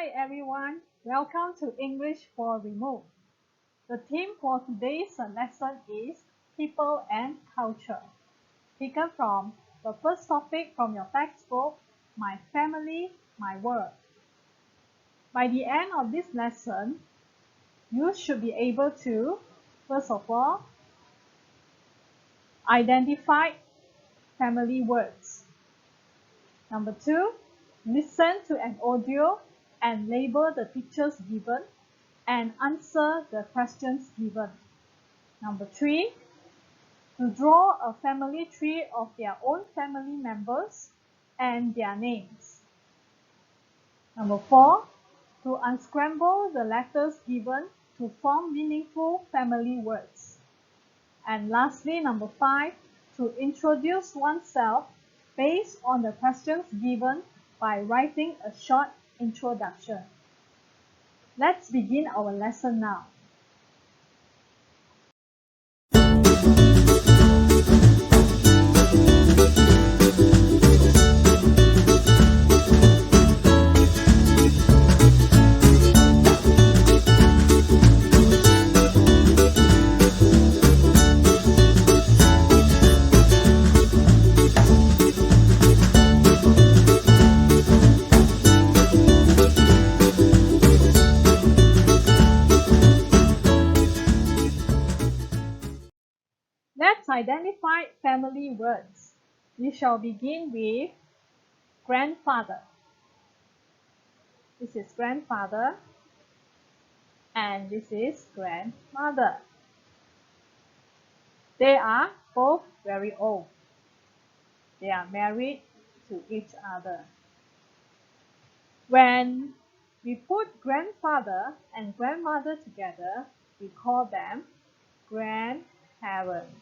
Hi everyone, welcome to English for Remove. The theme for today's lesson is People and Culture, taken from the first topic from your textbook, My Family, My World. By the end of this lesson, you should be able to, first of all, identify family words. Number 2, listen to an audio and label the pictures given and answer the questions given. Number 3, to draw a family tree of their own family members and their names. Number 4, to unscramble the letters given to form meaningful family words. And lastly, number 5, to introduce oneself based on the questions given by writing a short introduction. Let's begin our lesson now. Let's identify family words. We shall begin with grandfather. This is grandfather and this is grandmother. They are both very old. They are married to each other. When we put grandfather and grandmother together, we call them grandparents.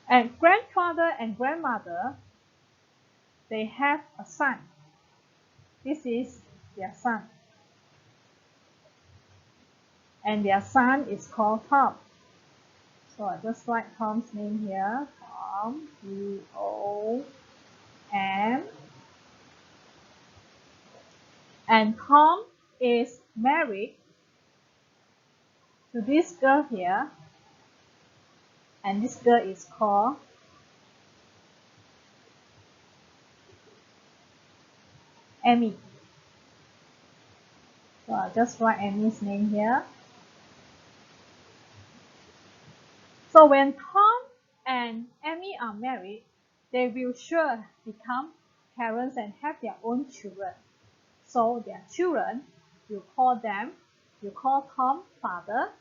And grandfather and grandmother, they have a son. This is their son. And their son is called Tom. So I just write Tom's name here. Tom, T-O-M. And Tom is married to this girl here. And this girl is called Amy. So I'll just write Amy's name here. So when Tom and Amy are married, they will sure become parents and have their own children. So their children, you call Tom father,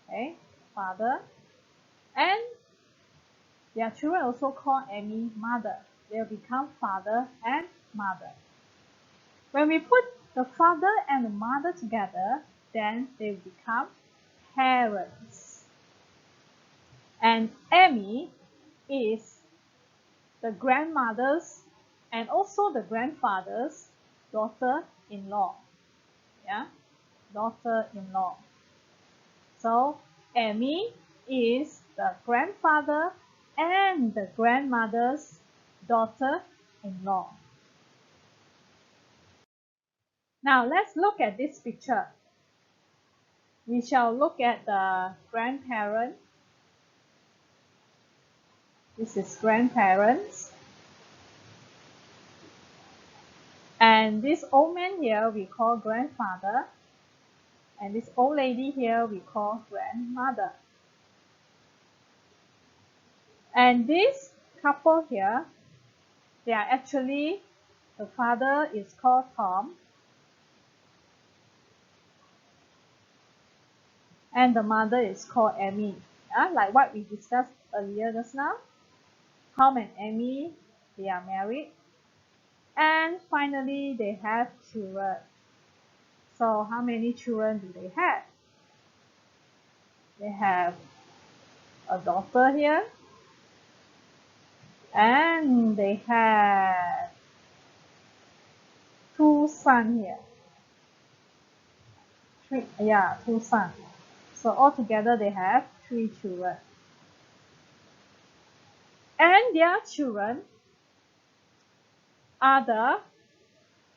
okay, father, and their children also call Amy mother. They'll become father and mother. When we put the father and the mother together, then they will become parents. And Amy is the grandmother's and also the grandfather's daughter-in-law. Yeah, daughter-in-law. So Amy is the grandfather and the grandmother's daughter-in-law. Now let's look at this picture. We shall look at the grandparent. This is grandparents. And this old man here we call grandfather. And this old lady here we call grandmother. And this couple here, they are actually, the father is called Tom. And the mother is called Amy. Like what we discussed earlier just now. Tom and Amy, they are married. And finally, they have children. So how many children do they have? They have a daughter here. And they have 2 sons here. 2 sons. So altogether they have 3 children. And their children are the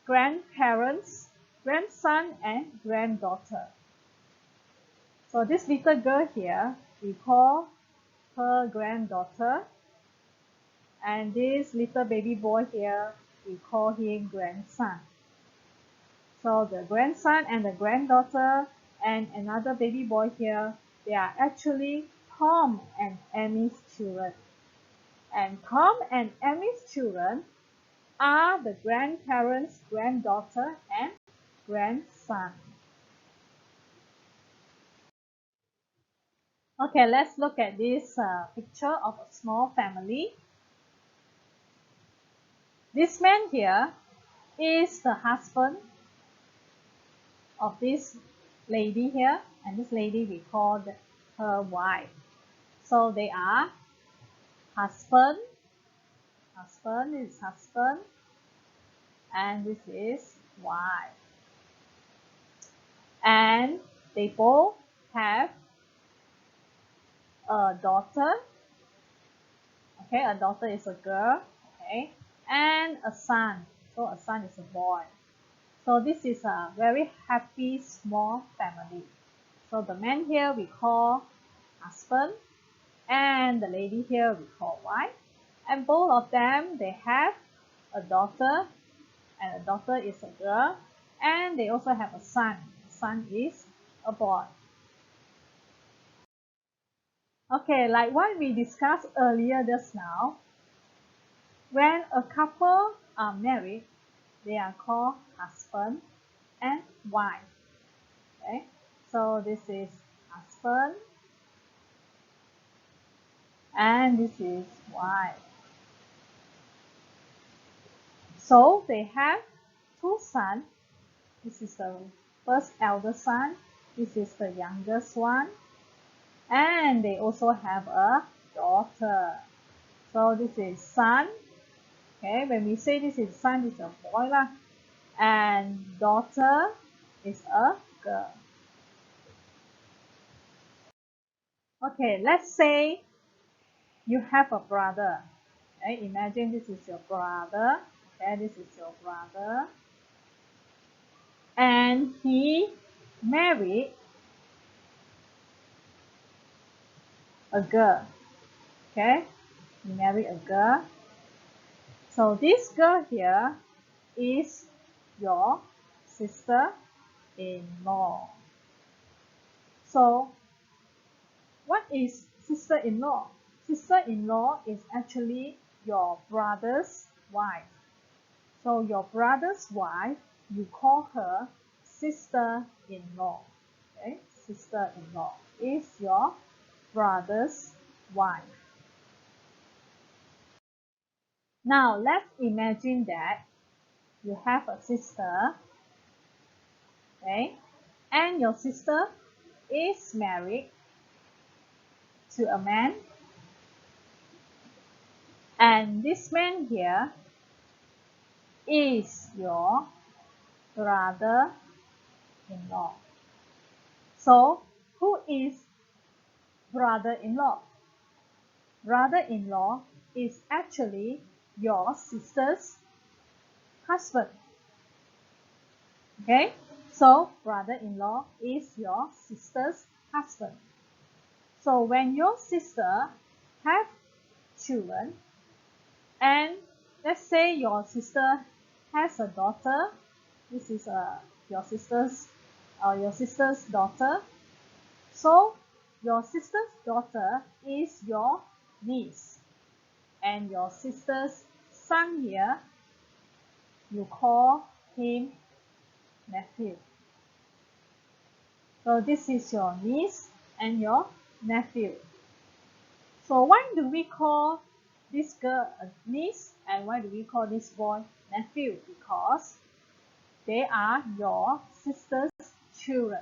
grandparents, grandson and granddaughter. So this little girl here, we call her granddaughter, and this little baby boy here, we call him grandson. So the grandson and the granddaughter and another baby boy here, they are actually Tom and Amy's children. And Tom and Amy's children are the grandparents, granddaughter and grandson. Okay, let's look at this picture of a small family. This man here is the husband of this lady here, and this lady we call her wife. So they are husband, is husband, and this is wife. And they both have a daughter. Okay, a daughter is a girl. Okay, and a son. So a son is a boy. So this is a very happy small family. So the man here we call husband, and the lady here we call wife. And both of them, they have a daughter, and the daughter is a girl, and they also have a son. The son is a boy. Okay, like what we discussed earlier just now, when a couple are married, they are called husband and wife. Okay, so this is husband and this is wife. So they have two sons. This is the first elder son. This is the youngest one. And they also have a daughter. So this is son. Okay, when we say this is son, it's a boy lah. And daughter is a girl. Okay, let's say you have a brother. Okay, imagine this is your brother. Okay, this is your brother. And he married a girl. Okay, he married a girl. So this girl here is your sister-in-law. So what is sister-in-law? Sister-in-law is actually your brother's wife. So your brother's wife, you call her sister-in-law. Okay, sister-in-law is your brother's wife. Now let's imagine that you have a sister, okay, and your sister is married to a man, and this man here is your brother-in-law. So who is brother-in-law? Brother-in-law is actually your sister's husband. Okay, so brother-in-law is your sister's husband. So when your sister have children, and let's say your sister has a daughter, this is your sister's daughter. So your sister's daughter is your niece, and your sister's son here, you call him nephew. So this is your niece and your nephew. So why do we call this girl a niece and why do we call this boy nephew? Because they are your sister's children.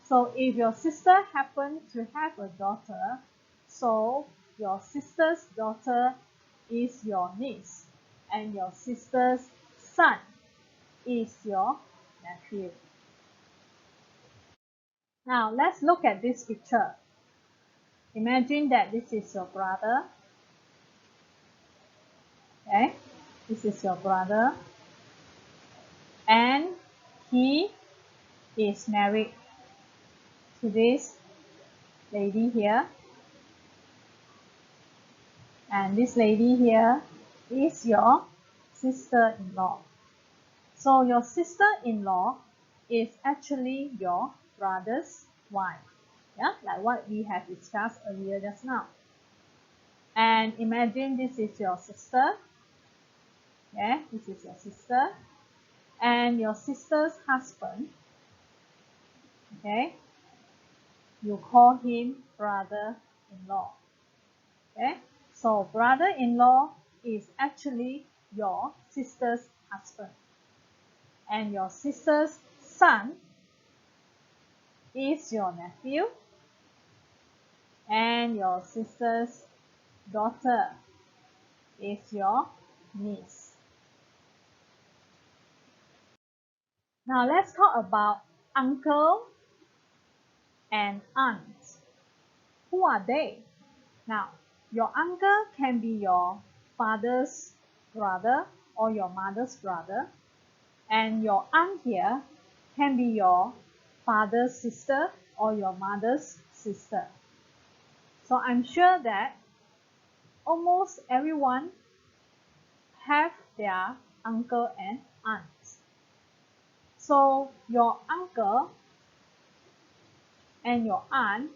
So if your sister happens to have a daughter, so your sister's daughter is your niece and your sister's son is your nephew. Now let's look at this picture. Imagine that this is your brother. Okay, This is your brother, and he is married to this lady here, and this lady here is your sister-in-law. So your sister-in-law is actually your brother's wife, yeah, like what we have discussed earlier just now. And imagine this is your sister, yeah, this is your sister, and your sister's husband, okay, you call him brother-in-law, okay. So brother-in-law is actually your sister's husband, and your sister's son is your nephew, and your sister's daughter is your niece. Now let's talk about uncle and aunt. Who are they? Now, your uncle can be your father's brother or your mother's brother, and your aunt here can be your father's sister or your mother's sister. So I'm sure that almost everyone have their uncle and aunt. So your uncle and your aunt,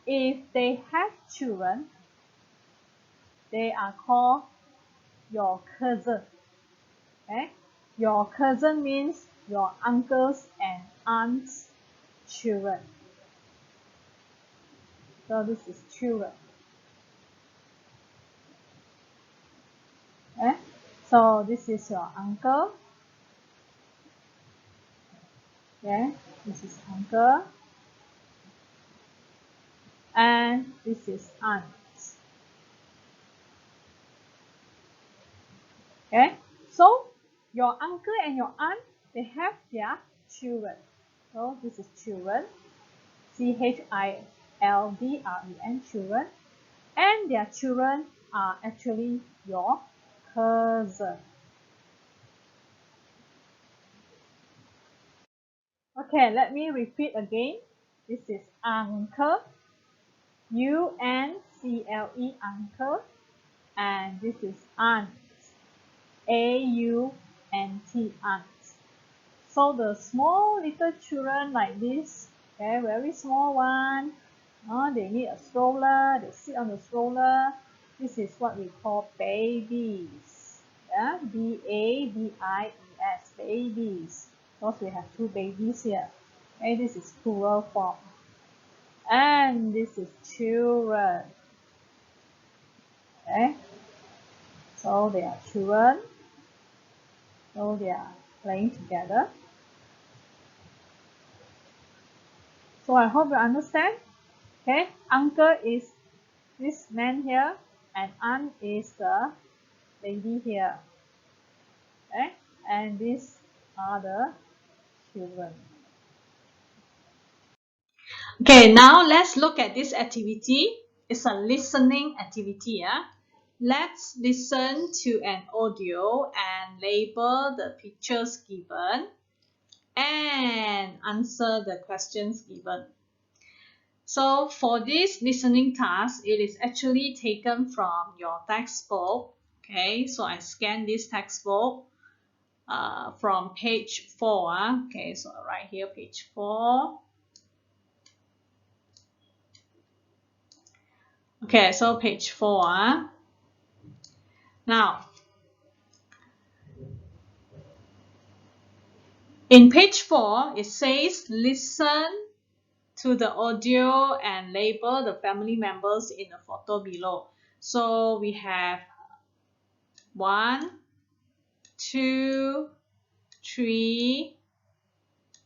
if they have children, they are called your cousin. Okay? Your cousin means your uncles and aunts' children. So this is children. Okay? So this is your uncle. Okay? This is uncle. And this is aunt. Okay? So your uncle and your aunt, they have their children. So this is children. children, children. And their children are actually your cousin. Okay, let me repeat again. This is uncle, U-N-C-L-E, uncle, and this is aunt, A-U-N-T, aunt. So the small little children like this, okay, very small one, they need a stroller, they sit on the stroller. This is what we call babies, yeah, B-A-B-I-E-S, babies, because we have two babies here. Okay, this is plural form. And this is children. Okay, so they are children, so they are playing together. So I hope you understand. Okay, uncle is this man here, and aunt is the lady here. Okay, and these are the children. Okay, now let's look at this activity. It's a listening activity. Yeah? Let's listen to an audio and label the pictures given and answer the questions given. So for this listening task, it is actually taken from your textbook. Okay, so I scanned this textbook from page 4. Okay, so right here, page 4. Okay, so page 4. Now, in page 4, it says listen to the audio and label the family members in the photo below. So we have 1, 2, 3,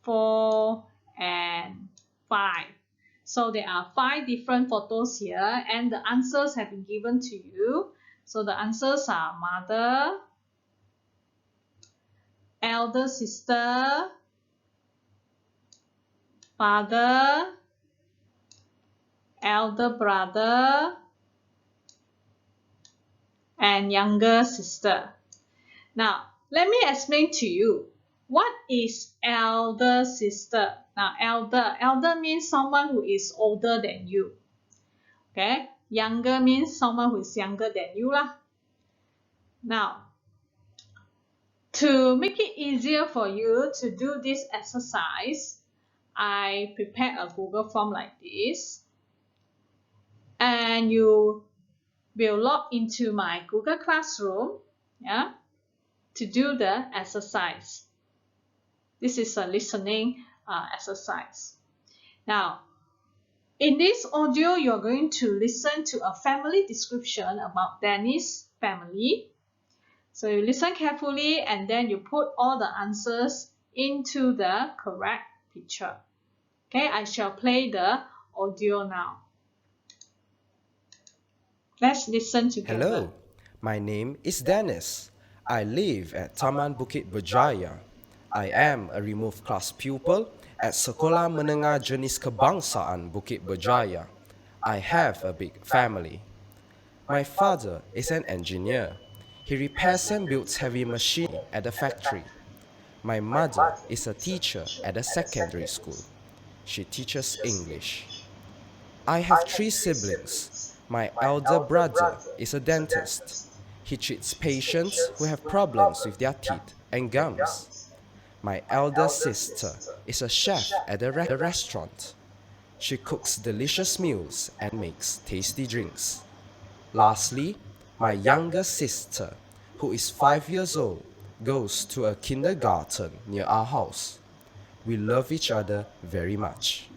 4, and 5. So there are 5 different photos here, and the answers have been given to you. So the answers are mother, elder sister, father, elder brother, and younger sister. Now, let me explain to you. What is elder sister? Now, elder means someone who is older than you. Okay? Younger means someone who is younger than you lah. Now, to make it easier for you to do this exercise, I prepared a Google form like this. And you will log into my Google Classroom, yeah, to do the exercise. This is a listening exercise. Now, in this audio, you're going to listen to a family description about Danny's family. So you listen carefully and then you put all the answers into the correct picture. Okay, I shall play the audio now. Let's listen together. Hello, my name is Dennis. I live at Taman Bukit Berjaya. I am a removed class pupil at Sekolah Menengah Jenis Kebangsaan Bukit Berjaya. I have a big family. My father is an engineer. He repairs and builds heavy machinery at a factory. My mother is a teacher at a secondary school. She teaches English. I have 3 siblings. My elder brother is a dentist. He treats patients who have problems with their teeth and gums. My elder sister is a chef at a restaurant. She cooks delicious meals and makes tasty drinks. Lastly, my younger sister, who is 5 years old, goes to a kindergarten near our house. We love each other very much.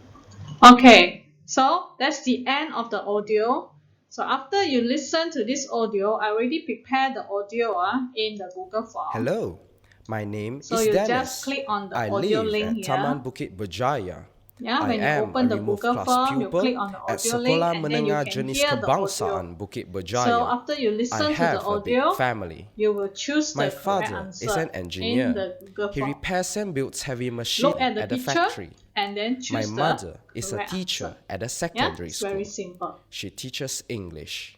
Okay, so that's the end of the audio. So after you listen to this audio, I already prepared the audio in the Google form. Hello, my name So is you Dennis. just click on the I audio live link at here. Taman Bukit Berjaya. Yeah, I when you am open a the removed Google class form, you pupil click on the at audio link Sekolah and then you Menengah can Jenis hear the audio. Kebangsaan Bukit Berjaya. So after you listen I to the have a big audio, family. you will choose My the correct father answer is an in engineer. the Google He form. repairs and builds heavy Look machinery at the at a picture factory. and then choose My the mother is a correct teacher answer. at a Yeah, secondary it's very school. simple. She teaches English.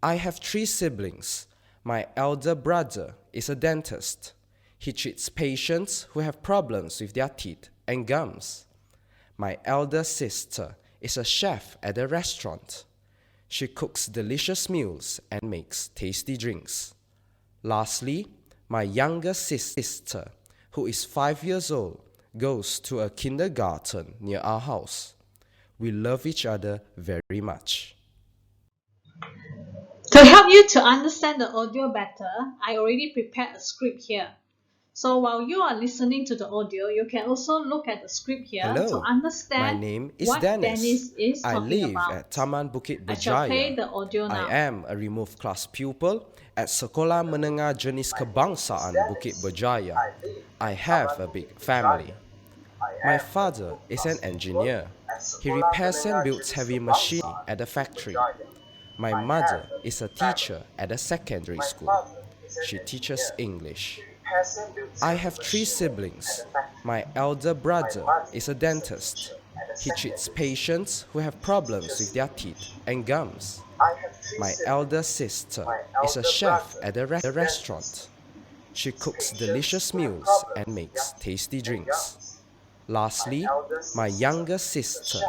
I have 3 siblings. My elder brother is a dentist. He treats patients who have problems with their teeth and gums. My elder sister is a chef at a restaurant. She cooks delicious meals and makes tasty drinks. Lastly, my younger sister, who is 5 years old, goes to a kindergarten near our house. We love each other very much. To help you to understand the audio better, I already prepared a script here. So while you are listening to the audio, you can also look at the script here to Hello, understand my name is what Dennis is I talking live about. at Taman Bukit I shall play Berjaya. the audio now. I am a removed class pupil at Sekolah Menengah Jenis Kebangsaan Bukit Berjaya. I have a big family. My father is an engineer. He repairs and builds heavy machinery at a factory. My mother is a teacher at a secondary school. She teaches English. I have 3 siblings. My elder brother is a dentist. He treats patients who have problems with their teeth and gums. My elder sister is a chef at a restaurant. She cooks delicious meals and makes tasty drinks. Lastly, my younger sister,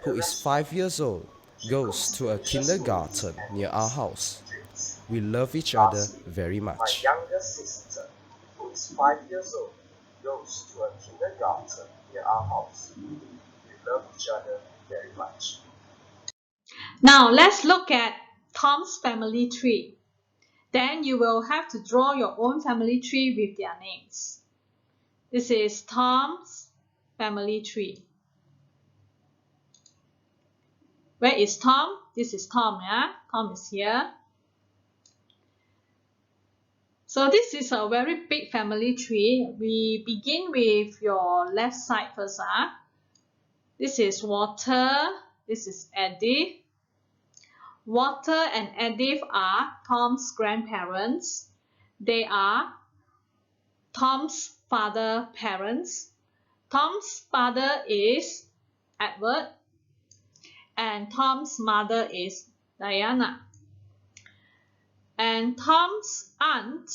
who is 5 years old, goes to a kindergarten near our house. We love each other very much. My younger sister, who is 5 years old, goes to a kindergarten near our house. We love each other very much. Now let's look at Tom's family tree. Then you will have to draw your own family tree with their names. This is Tom's family tree. Where is Tom? This is Tom, yeah? Tom is here. So this is a very big family tree. We begin with your left side first. This is Walter. This is Edith. Walter and Edith are Tom's grandparents. They are Tom's father's parents. Tom's father is Edward and Tom's mother is Diana. And Tom's aunt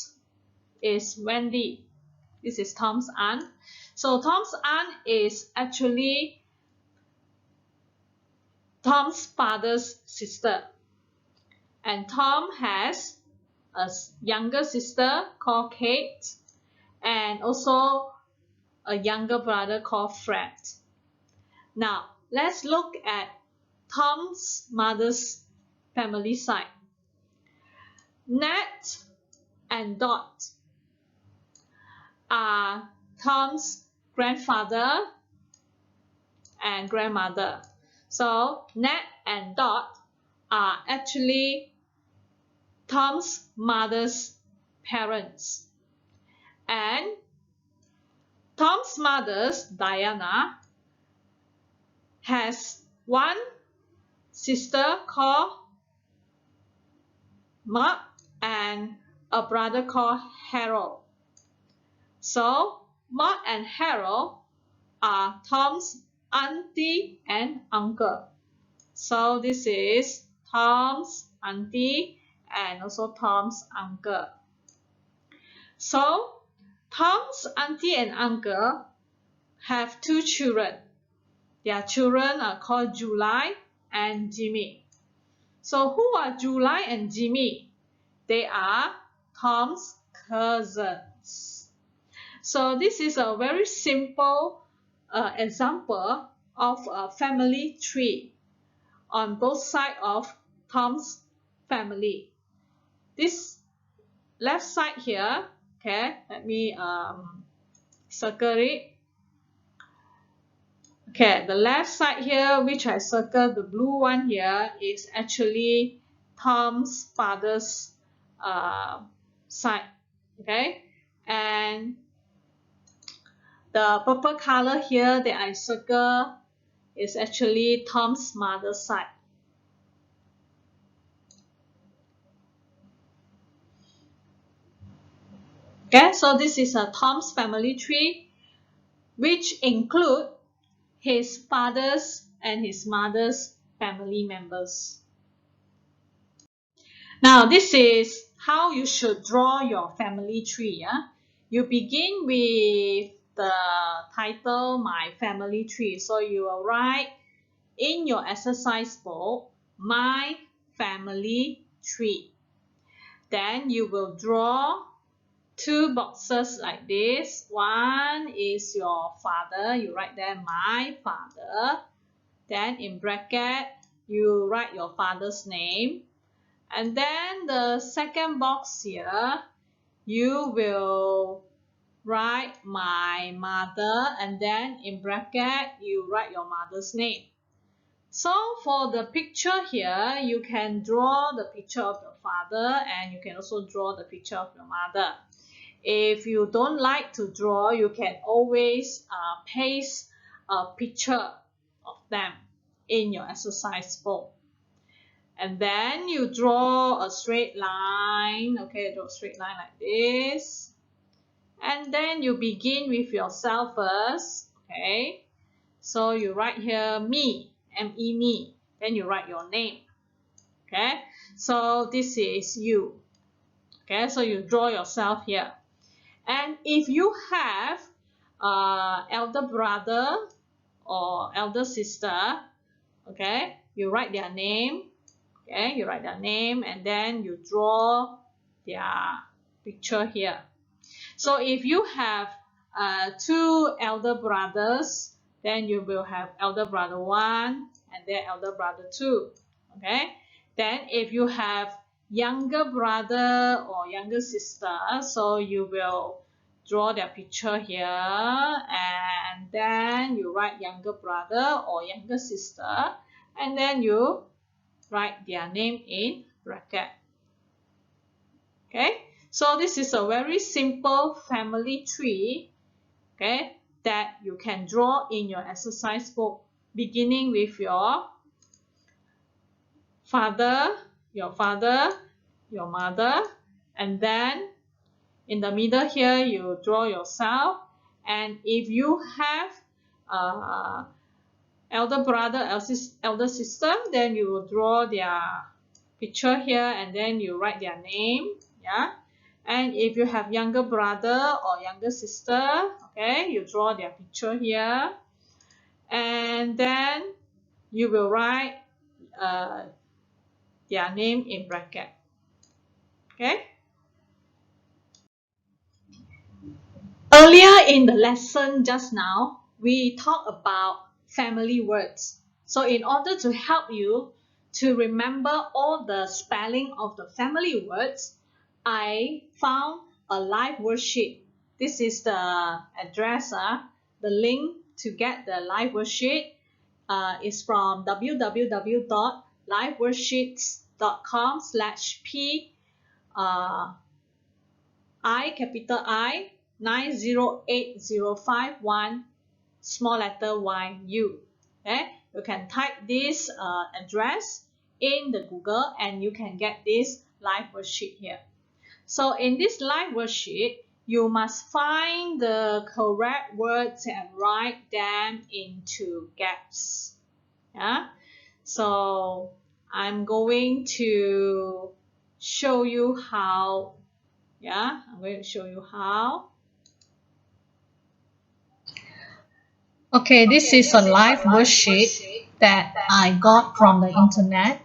is Wendy. This is Tom's aunt. So Tom's aunt is actually Tom's father's sister. And Tom has a younger sister called Kate, and also a younger brother called Fred. Now, let's look at Tom's mother's family side. Ned and Dot are Tom's grandfather and grandmother. So Ned and Dot are actually Tom's mother's parents. And Tom's mother's Diana has one sister called Mark and a brother called Harold. So Mark and Harold are Tom's auntie and uncle. So this is Tom's auntie and also Tom's uncle. So Tom's auntie and uncle have two children. Their children are called July and Jimmy. So who are July and Jimmy? They are Tom's cousins. So this is a very simple example of a family tree on both sides of Tom's family. This left side here, okay, let me circle it. Okay, the left side here, which I circled, the blue one here, is actually Tom's father's side. Okay, and the purple color here that I circle is actually Tom's mother's side. Okay, so this is a Tom's family tree, which include his father's and his mother's family members. Now, this is how you should draw your family tree. Yeah? You begin with the title, My Family Tree. So you will write in your exercise book, My Family Tree. Then you will draw two boxes like this. One is your father. You write there, my father. Then in bracket, you write your father's name. And then the second box here, you will write my mother, and then in bracket, you write your mother's name. So for the picture here, you can draw the picture of your father, and you can also draw the picture of your mother. If you don't like to draw, you can always paste a picture of them in your exercise book. And then you draw a straight line. Okay, draw a straight line like this. And then you begin with yourself first. Okay, so you write here me, M-E, me. Then you write your name. Okay, so this is you. Okay, so you draw yourself here. And if you have elder brother or elder sister, okay, you write their name. Okay, you write their name and then you draw their picture here. So if you have two elder brothers, then you will have elder brother 1 and then elder brother 2. Okay, then if you have younger brother or younger sister, so you will draw their picture here and then you write younger brother or younger sister and then you write their name in bracket. Okay, so this is a very simple family tree, okay, that you can draw in your exercise book, beginning with your father, your mother, and then in the middle here you draw yourself. And if you have elder brother, elder sister, then you will draw their picture here and then you write their name. Yeah. And if you have younger brother or younger sister, okay, you draw their picture here. And then you will write their name in bracket. Okay. Earlier in the lesson just now, we talked about family words. So in order to help you to remember all the spelling of the family words, I found a live worksheet. This is the address, the link to get the live worksheet is from www.liveworksheets.com/p I capital I 9080551 small letter YU. Okay, you can type this address in the Google and you can get this live worksheet here. So in this live worksheet, you must find the correct words and write them into gaps. Yeah. So I'm going to show you how. Yeah, I'm going to show you how. Okay, this is a live worksheet that I got from the internet,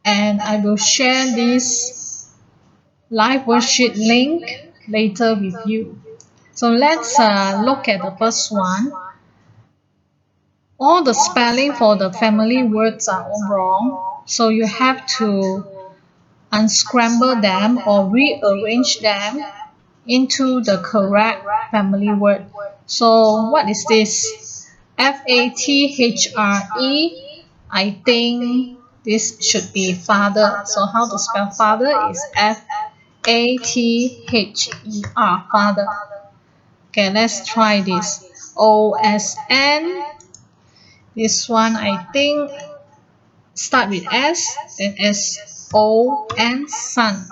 and I will share this live worksheet link later with you. So let's look at the first one. All the spelling for the family words are all wrong, so you have to unscramble them or rearrange them into the correct family word. So what is this? F-A-T-H-R-E. I think this should be father. So how to spell father is F-A-T-H-E-R, father. Okay, let's try this. O-S-N. This one I think start with S, then S-O-N, son.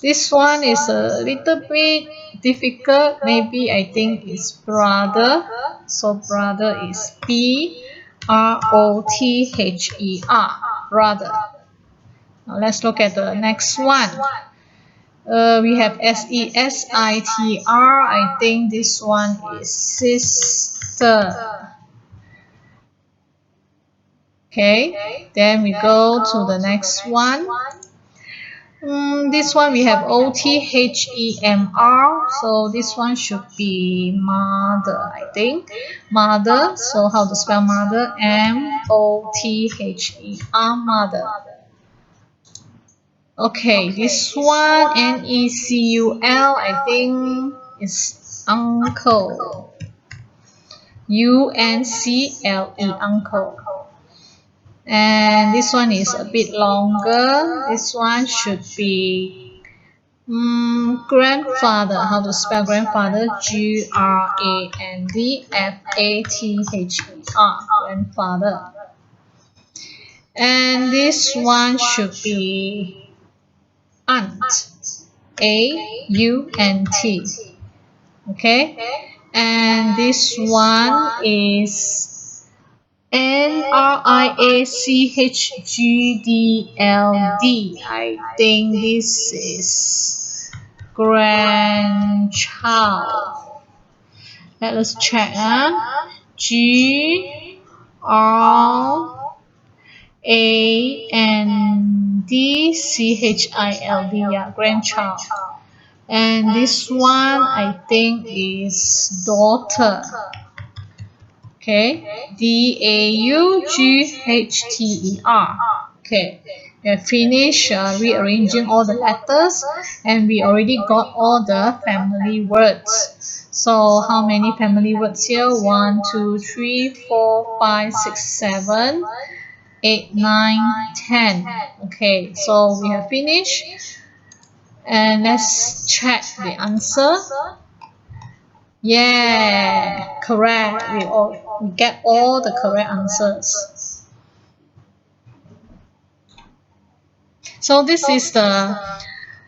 This one is a little bit difficult. Maybe I think it's brother. So brother is B-R-O-T-H-E-R, brother. Now let's look at the next one. We have S-E-S-I-T-R. I think this one is sister. Okay, then we go to the next one. This one we have O-T-H-E-M-R. So this one should be mother, I think. Mother. So how to spell mother? M-O-T-H-E-R, mother. Okay, this one N-E-C-U-L, I think is uncle. U-N-C-L-E, uncle. And this one is a bit longer. This one should be grandfather. How to spell grandfather? G-R-A-N-D-F-A-T-H-E-R, grandfather. And this one should be aunt. A-U-N-T. Okay. And this one is N-R-I-A-C-H-G-D-L-D. I think this is grandchild. Let us check. G-R-A-N-D-C-H-I-L-D. Yeah, grandchild. And this one I think is daughter. Okay, D-A-U-G-H-T-E-R. Okay, we have finished rearranging all the letters and we already got all the family words. So how many family words here? 1, 2, 3, 4, 5, 6, 7, 8, 9, 10. Okay, so we have finished. And let's check the answer. Yeah, correct. We get all the correct answers. So this is the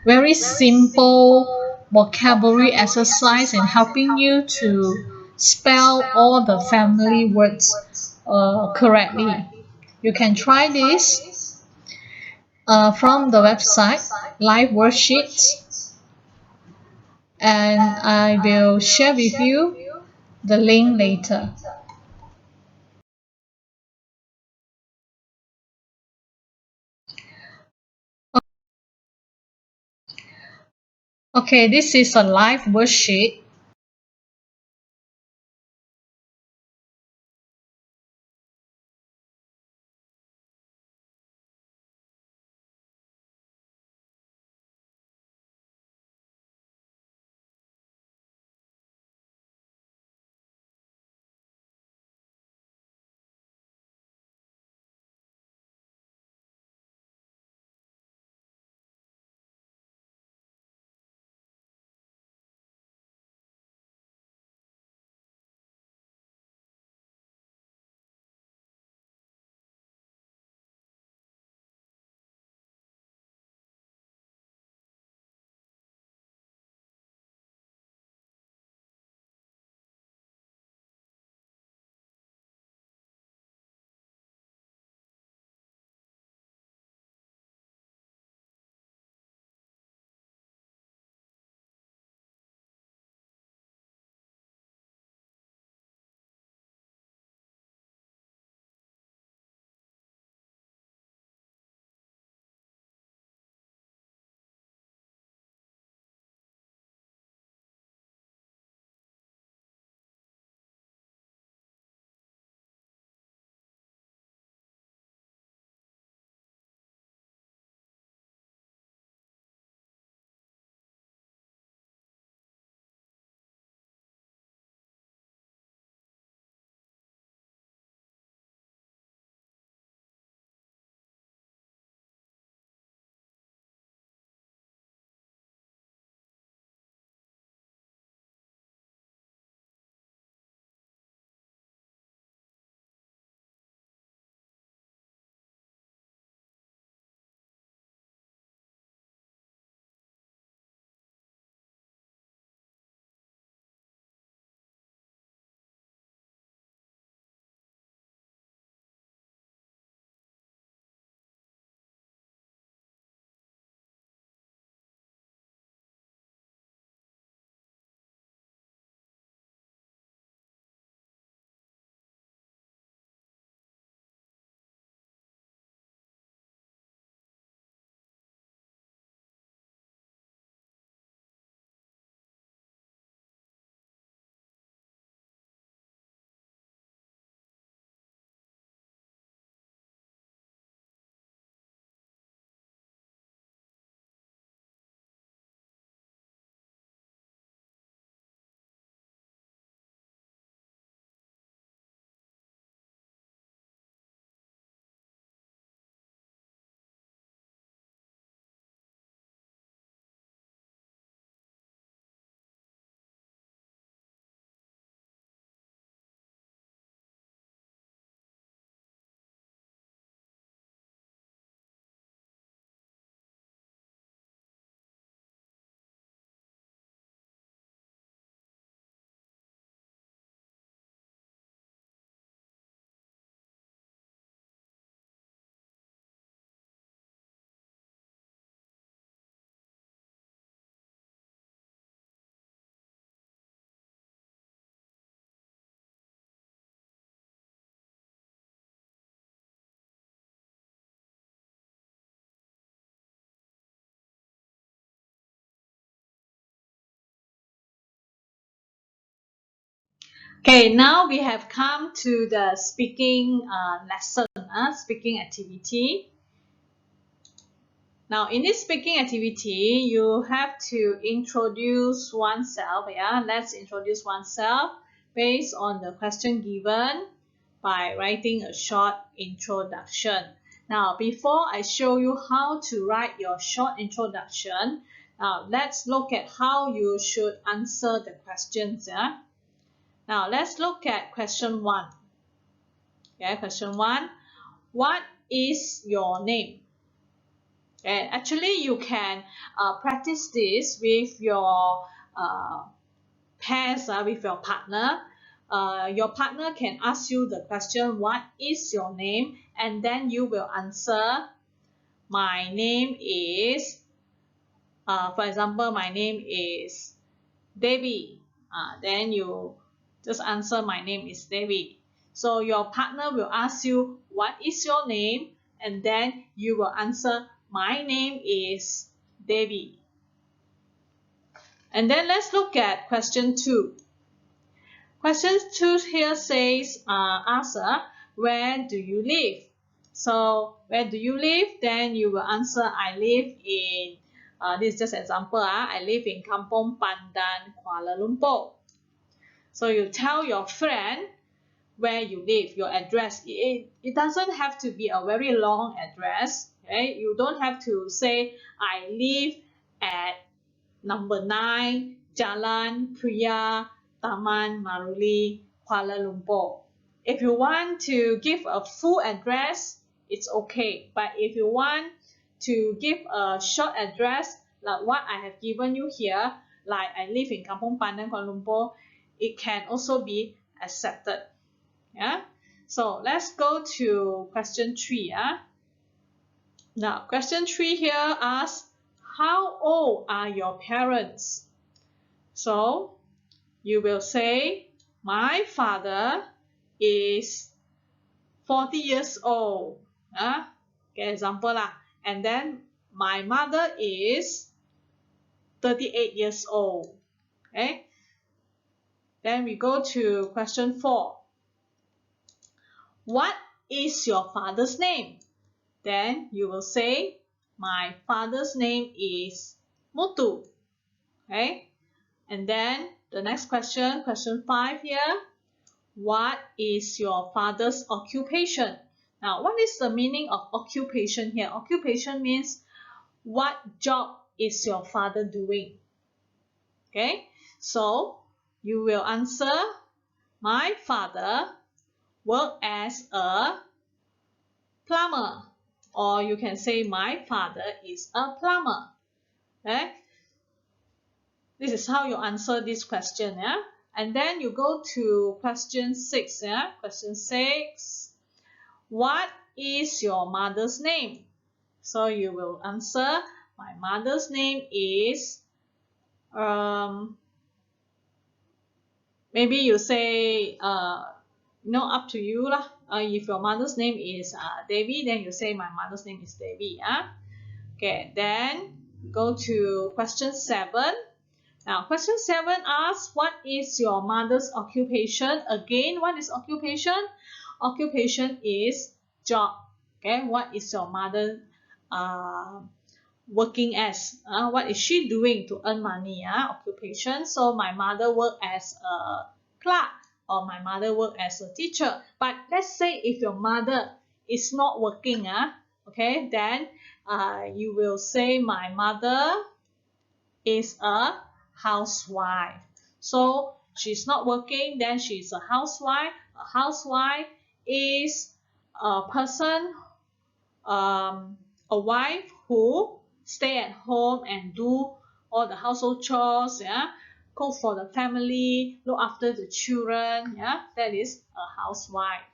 very simple vocabulary exercise in helping you to spell all the family words correctly. You can try this. from the website live worksheets, and I will share with you the link later. Okay, this is a live worksheet. Okay, now we have come to the speaking lesson, speaking activity. Now, in this speaking activity, you have to introduce oneself. Yeah, let's introduce oneself based on the question given by writing a short introduction. Now, before I show you how to write your short introduction, let's look at how you should answer the questions. Yeah. Now, let's look at question 1. Okay, question 1. What is your name? And actually, you can practice this with your pairs, with your partner. Your partner can ask you the question, what is your name? And then you will answer my name is, for example, my name is Debbie. Then you just answer my name is Debbie. So your partner will ask you, what is your name? And then you will answer, my name is Debbie. And then let's look at question 2. Question 2 here says, answer, where do you live? So where do you live? Then you will answer, I live in, this is just an example, I live in Kampong Pandan, Kuala Lumpur. So you tell your friend where you live, your address. It doesn't have to be a very long address. Okay? You don't have to say, I live at number 9, Jalan Pria, Taman Maruli, Kuala Lumpur. If you want to give a full address, it's okay. But if you want to give a short address, like what I have given you here, like I live in Kampong Pandan, Kuala Lumpur, it can also be accepted. Yeah. So let's go to question 3. Now, question 3 here asks, how old are your parents? So you will say, my father is 40 years old. Okay, example lah. And then my mother is 38 years old. Okay. Then we go to question 4. What is your father's name? Then you will say, my father's name is Mutu. Okay. And then the next question, question 5 here. What is your father's occupation? Now, what is the meaning of occupation here? Occupation means what job is your father doing? Okay. So you will answer, my father worked as a plumber. Or you can say, my father is a plumber. Okay? This is how you answer this question. Yeah? And then you go to question 6. Yeah? Question 6. What is your mother's name? So you will answer, my mother's name is, maybe you say, up to you lah. If your mother's name is Debbie, then you say, my mother's name is Debbie. Okay, then go to question 7. Now, question 7 asks, what is your mother's occupation? Again, what is occupation? Occupation is job. Okay, what is your mother working as? What is she doing to earn money? Occupation. So my mother worked as a clerk, or my mother worked as a teacher. But let's say if your mother is not working, okay, then you will say, my mother is a housewife. So she's not working, then she's a housewife. A housewife is a person, a wife who stay at home and do all the household chores, cook for the family, look after the children, that is a housewife.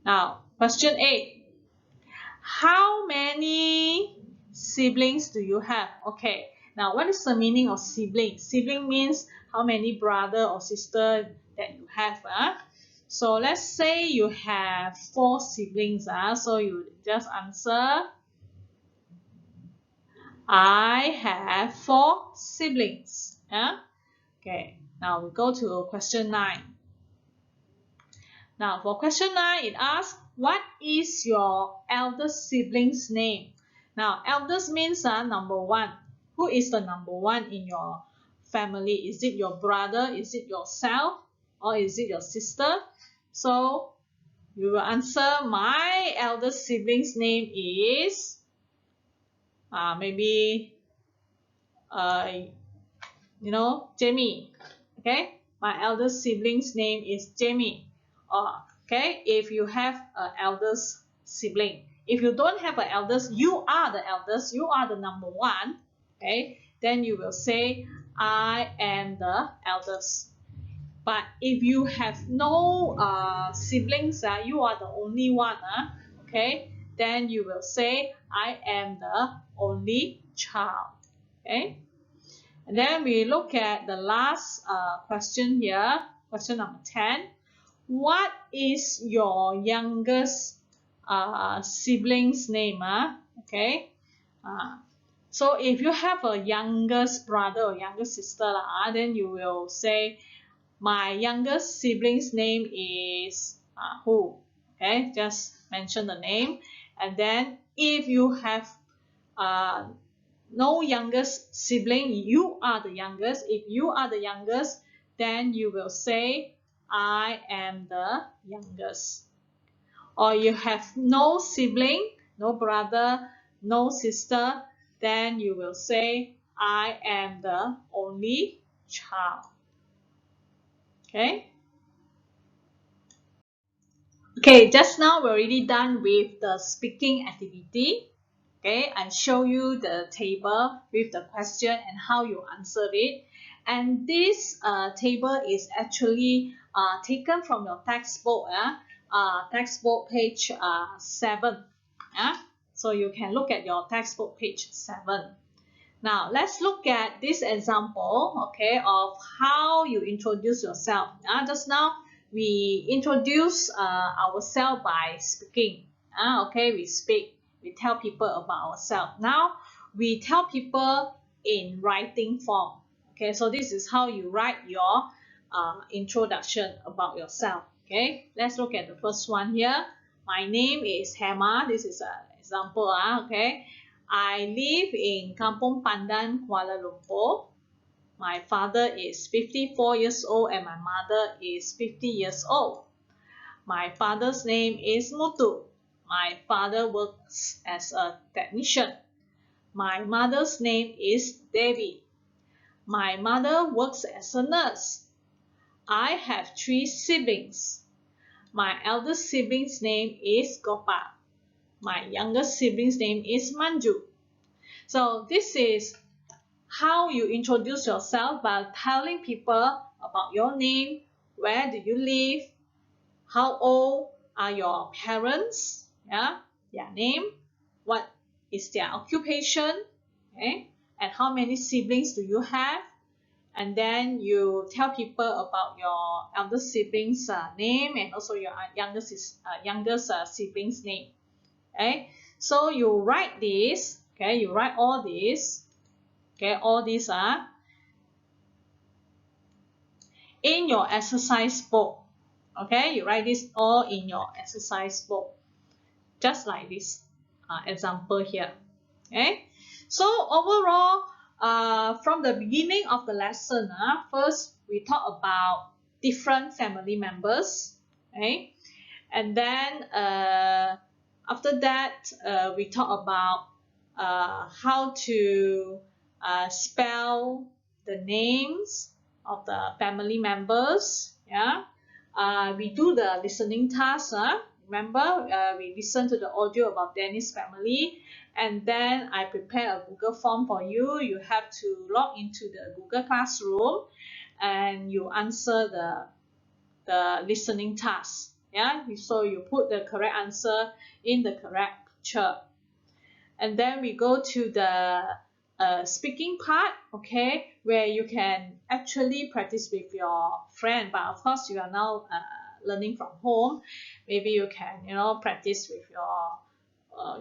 Now, question 8. How many siblings do you have? Okay, now what is the meaning of sibling? Sibling means how many brother or sister that you have. So let's say you have 4 siblings. So you just answer, I have 4 siblings. Okay, now we go to question 9. Now for question 9, it asks, what is your eldest sibling's name? Now eldest means number 1. Who is the number 1 in your family? Is it your brother? Is it yourself? Or is it your sister? So you will answer, my eldest sibling's name is maybe Jamie. Okay, my eldest sibling's name is Jamie. Okay, if you have an eldest sibling. If you don't have an eldest, you are the eldest, you are the number 1. Okay, then you will say, I am the eldest. But if you have no siblings, you are the only one. Okay, then you will say, I am the only child. Okay. And then we look at the last question here, question number 10. What is your youngest sibling's name? Okay. So if you have a youngest brother or youngest sister, then you will say, my youngest sibling's name is who? Okay, just mention the name. And then if you have no youngest sibling, you are the youngest. If you are the youngest, then you will say, I am the youngest. Or you have no sibling, no brother, no sister, then you will say, I am the only child. Okay. Okay, just now we're already done with the speaking activity. Okay, I show you the table with the question and how you answer it. And this table is actually taken from your textbook, textbook page 7. So you can look at your textbook page 7. Now let's look at this example, okay, of how you introduce yourself. Just now we introduce ourselves by speaking. Okay, we speak, we tell people about ourselves. Now we tell people in writing form. Okay, so this is how you write your introduction about yourself. Okay, let's look at the first one here. My name is Hema. This is an example. Okay. I live in Kampong Pandan, Kuala Lumpur. My father is 54 years old and my mother is 50 years old. My father's name is Mutu. My father works as a technician. My mother's name is Devi. My mother works as a nurse. I have 3 siblings. My eldest sibling's name is Gopal. My youngest sibling's name is Manju. So this is how you introduce yourself by telling people about your name, where do you live, how old are your parents, their name, what is their occupation, okay, and how many siblings do you have. And then you tell people about your elder sibling's name and also your youngest sibling's name. Okay, so you write this. Okay, you write all this. Okay, all these are in your exercise book. Okay, you write this all in your exercise book, just like this example here. Okay, so overall, from the beginning of the lesson, first we talk about different family members. Okay, and then after that, we talk about how to spell the names of the family members. We do the listening task. Remember, we listen to the audio about Danny's family, and then I prepare a Google form for you. You have to log into the Google Classroom and you answer the listening task. So you put the correct answer in the correct picture. And then we go to the speaking part, okay, where you can actually practice with your friend. But of course, you are now learning from home. Maybe you can, practice with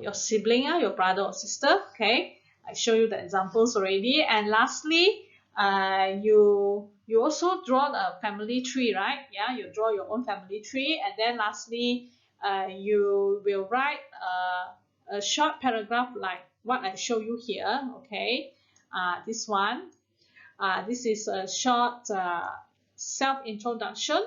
your sibling, your brother or sister. Okay, I show you the examples already. And lastly, you also draw a family tree, right? You draw your own family tree. And then lastly, you will write a short paragraph like what I show you here. Okay, this one. This is a short self-introduction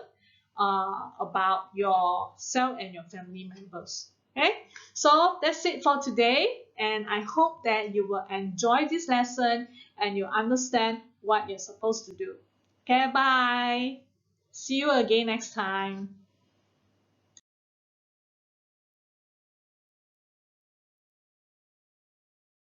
about yourself and your family members. Okay, so that's it for today, and I hope that you will enjoy this lesson and you understand what you're supposed to do. Okay, bye. See you again next time.